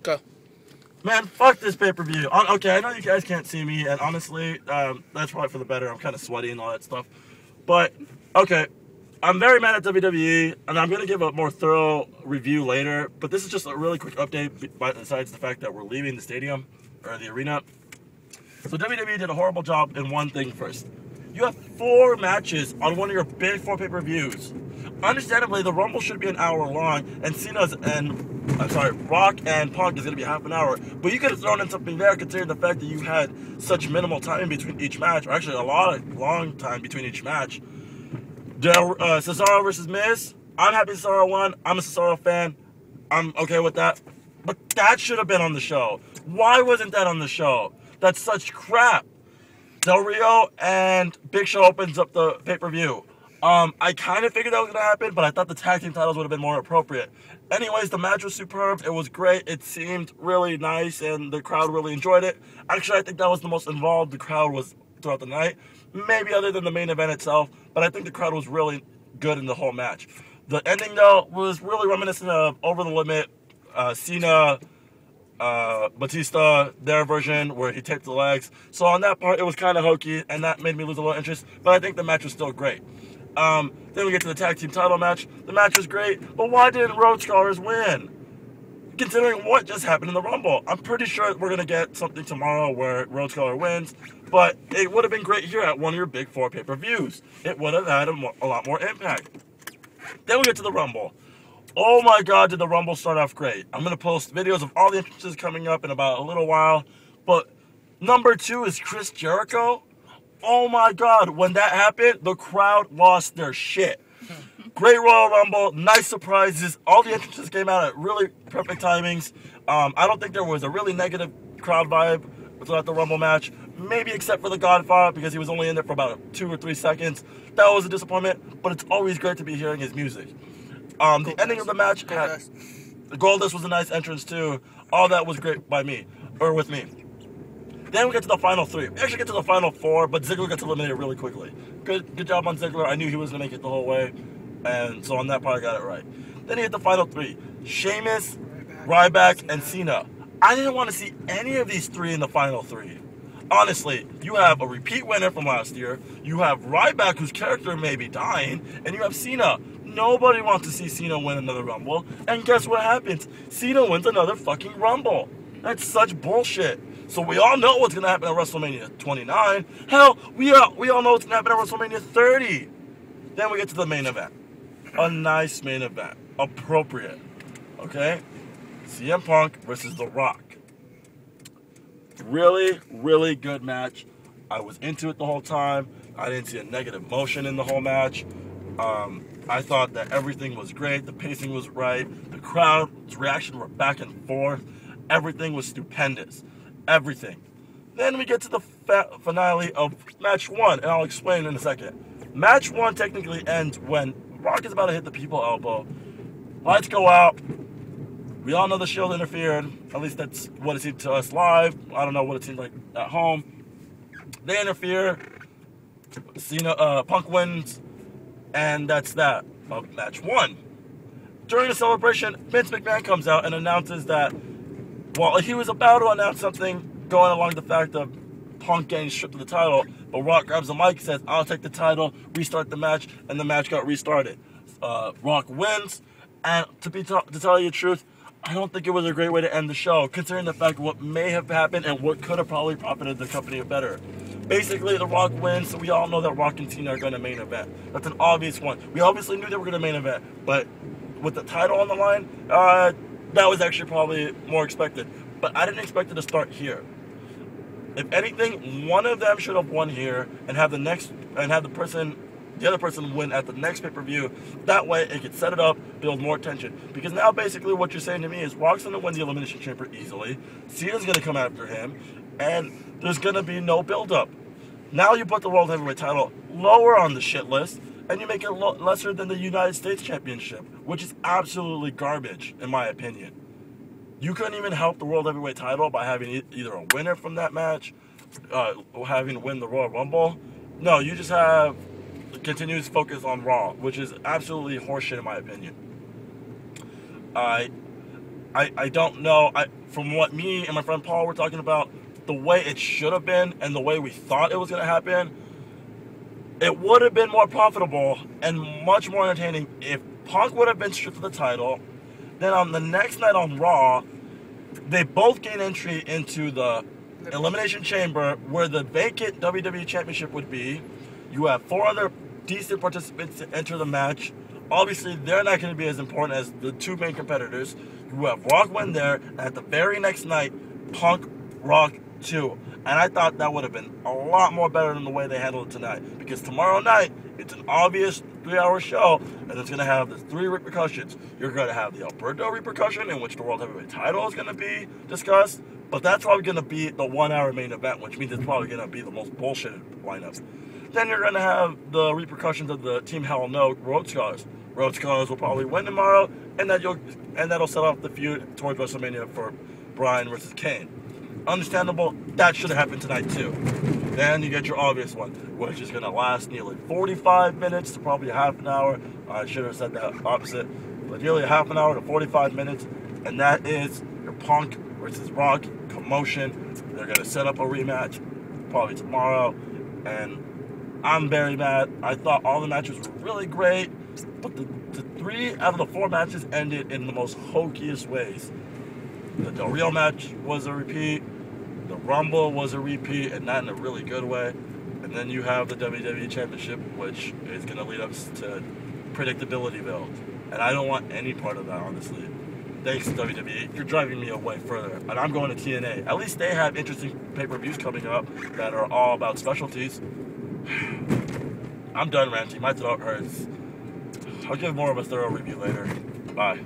Go. Man, fuck this pay-per-view. Okay, I know you guys can't see me, and honestly, that's probably for the better. I'm kind of sweaty and all that stuff. But, okay, I'm very mad at WWE, and I'm going to give a more thorough review later. But this is just a really quick update, besides the fact that we're leaving the stadium, or the arena. So WWE did a horrible job in one thing first. You have 4 matches on one of your big 4 pay-per-views. Understandably, the Rumble should be an hour long, and Rock and Punk is going to be half an hour. But you could have thrown in something there, considering the fact that you had such minimal time between each match, or actually a long time between each match. Cesaro versus Miz. I'm happy Cesaro won. I'm a Cesaro fan. I'm okay with that. But that should have been on the show. Why wasn't that on the show? That's such crap. Del Rio and Big Show opens up the pay-per-view. I kind of figured that was going to happen, but I thought the tag team titles would have been more appropriate. Anyways, the match was superb. It was great. It seemed really nice, and the crowd really enjoyed it. Actually, I think that was the most involved the crowd was throughout the night. Maybe other than the main event itself, but I think the crowd was really good in the whole match. The ending, though, was really reminiscent of Over the Limit, Cena, Batista, their version where he taped the legs. So on that part, it was kind of hokey, and that made me lose a little interest. But I think the match was still great. Then we get to the tag team title match. The match was great, but why didn't Road Scholars win? Considering what just happened in the Rumble, I'm pretty sure we're gonna get something tomorrow where Road Scholar wins. But it would have been great here at one of your big 4 pay-per-views. It would have had a lot more impact. Then we get to the Rumble. Oh my God, did the Rumble start off great. I'm going to post videos of all the entrances coming up in about a little while. But number 2 is Chris Jericho. Oh my God, when that happened, the crowd lost their shit. Great Royal Rumble, nice surprises. All the entrances came out at really perfect timings. I don't think there was a really negative crowd vibe throughout the Rumble match. Maybe except for the Godfather, because he was only in there for about 2 or 3 seconds. That was a disappointment, but it's always great to be hearing his music. The ending of the match had Goldust was a nice entrance too. All that was great with me. Then we get to the final 3. We actually get to the final 4, but Ziggler gets eliminated really quickly. Good job on Ziggler. I knew he was gonna make it the whole way, and so on that part I got it right. Then you get the final 3: Sheamus, Ryback, and Cena. I didn't want to see any of these 3 in the final 3. Honestly, you have a repeat winner from last year. You have Ryback, whose character may be dying, and you have Cena. Nobody wants to see Cena win another Rumble. And guess what happens? Cena wins another fucking Rumble. That's such bullshit. So we all know what's going to happen at WrestleMania 29. Hell, we all know what's going to happen at WrestleMania 30. Then we get to the main event. A nice main event. Appropriate. Okay? CM Punk versus The Rock. Really, really good match. I was into it the whole time. I didn't see a negative motion in the whole match. I thought that everything was great. The pacing was right. The crowd's reaction were back and forth. Everything was stupendous. Everything. Then we get to the finale of match 1, and I'll explain in a second. Match 1 technically ends when Rock is about to hit the people elbow. Lights go out. We all know the Shield interfered. At least that's what it seemed to us live. I don't know what it seemed like at home. They interfere. Punk wins. And that's that of match 1. During the celebration, Vince McMahon comes out and announces that, well, he was about to announce something going along the fact of Punk getting stripped of the title, but Rock grabs the mic and says, I'll take the title, restart the match, and the match got restarted. Rock wins, and to tell you the truth, I don't think it was a great way to end the show, considering the fact of what may have happened and what could have probably profited the company better. Basically, The Rock wins, so we all know that Rock and Cena are going to main event. That's an obvious one. We obviously knew they were going to main event, but with the title on the line, that was actually probably more expected. But I didn't expect it to start here. If anything, one of them should have won here and have the other person win at the next pay-per-view. That way, it could set it up, build more tension. Because now, basically, what you're saying to me is Rock's going to win the Elimination Chamber easily. Cena's going to come after him, and there's going to be no build-up. Now you put the World Heavyweight title lower on the shit list, and you make it lesser than the United States Championship, which is absolutely garbage, in my opinion. You couldn't even help the World Heavyweight title by having either a winner from that match, or having to win the Royal Rumble. No, you just have continuous focus on Raw, which is absolutely horseshit in my opinion. I don't know. From what me and my friend Paul were talking about, the way it should have been and the way we thought it was going to happen, it would have been more profitable and much more entertaining if Punk would have been stripped of the title. Then on the next night on Raw, they both gain entry into the Elimination Chamber where the vacant WWE Championship would be. You have 4 other decent participants to enter the match. Obviously, they're not going to be as important as the 2 main competitors. You have Rock win there, and at the very next night, Punk, Rock 2. And I thought that would have been a lot more better than the way they handled it tonight. Because tomorrow night, it's an obvious 3-hour show, and it's going to have the 3 repercussions. You're going to have the Alberto repercussion, in which the World Heavyweight title is going to be discussed. But that's probably going to be the 1-hour main event, which means it's probably going to be the most bullshit lineup. Then you're going to have the repercussions of the Team Hell No Road Scholars. Road Scholars will probably win tomorrow, and that'll set off the feud towards WrestleMania for Bryan versus Kane. Understandable, that should have happened tonight too. Then you get your obvious one, which is going to last nearly 45 minutes to probably half an hour. I should have said that opposite, but nearly half an hour to 45 minutes, and that is your Punk versus Rock commotion. They're going to set up a rematch probably tomorrow, and I'm very mad. I thought all the matches were really great, but the 3 out of the 4 matches ended in the most hokiest ways. The Del Rio match was a repeat. The Rumble was a repeat, and not in a really good way. And then you have the WWE Championship, which is going to lead us to predictability build. And I don't want any part of that, honestly. Thanks, WWE. You're driving me away further. And I'm going to TNA. At least they have interesting pay-per-views coming up that are all about specialties. I'm done ranting. My throat hurts. I'll give more of a thorough review later. Bye.